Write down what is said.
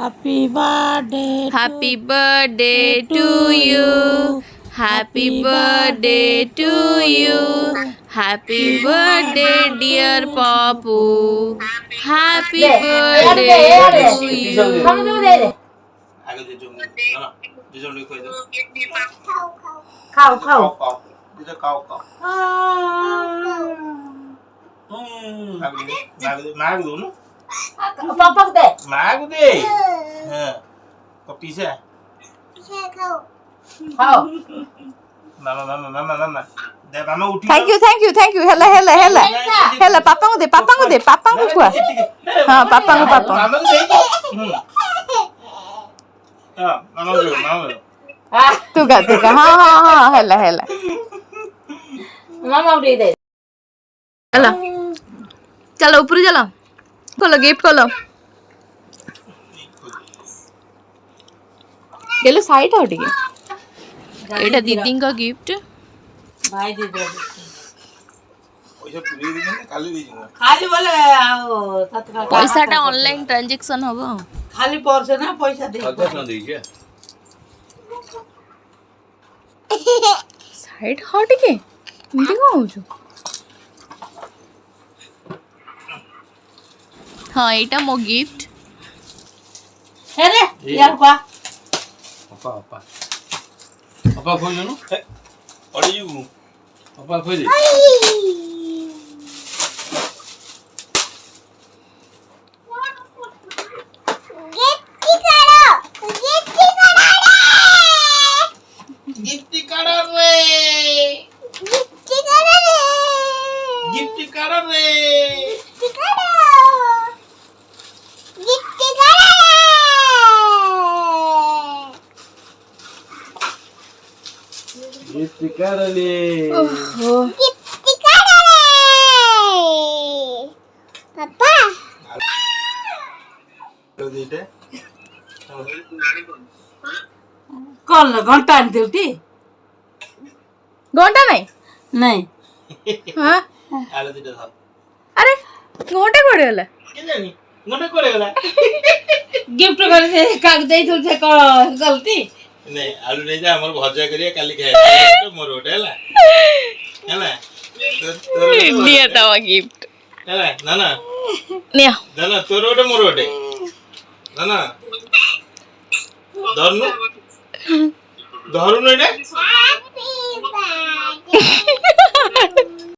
Happy birthday. Happy birthday to you. Happy birthday to you. Happy birthday dear Papu. Happy birthday to you. আগে যে জমি না দুজন লিখে দাও খাও খাও কাও দিটা কাও কাও মাগ দো না পাপা দে মাগ দে হ্যাঁ তো পিছে খাও মামা মামা মামা মামা দে মামা উঠি Thank you. Hela. Papa ko de. Papa ko khua. Ha, papa ko. মামা দে হ্যাঁ মামা দে Tu ka. Ha. Hela. মামা উড়িয়ে দে चलो ऊपर चलो खोलो गिफ्ट खोलो गेलो साइड हट के एटा दीदी का गिफ्ट ভাই দি দে পয়সা পুরিয়ে দিবেন কালি দিবেন খালি বলে আও ততকা पैसाटा ऑनलाइन ट्रांजैक्शन हबो খালি পড়ছে না পয়সা দে কত না দিছে साइड हट के एमती को हो हाँ एटा मो गिफ्ट হে রে ইয়ার পা আপা কই জানো অড়ি যু আপা কই দে গিফট কাড়া রে গিফট কাড়া রে পাপা তো দিতে কল ঘন্টা আনতে উঠি घंटा नहीं নাই हाँ আলো দিতে দাও अरे घंटा कोड़े वाला কে জানি মনে করে গেলা গিফট করে কাগজ দেই তুলছে গলতি নে আলু নেই যা আমার ভজা করিয়া কালি খাই মোর ওটা হেলা হেলা दिया था वो गिफ्ट হেলা না না निया না না তোর ওটা মোর ওটা না না ধরুন এটা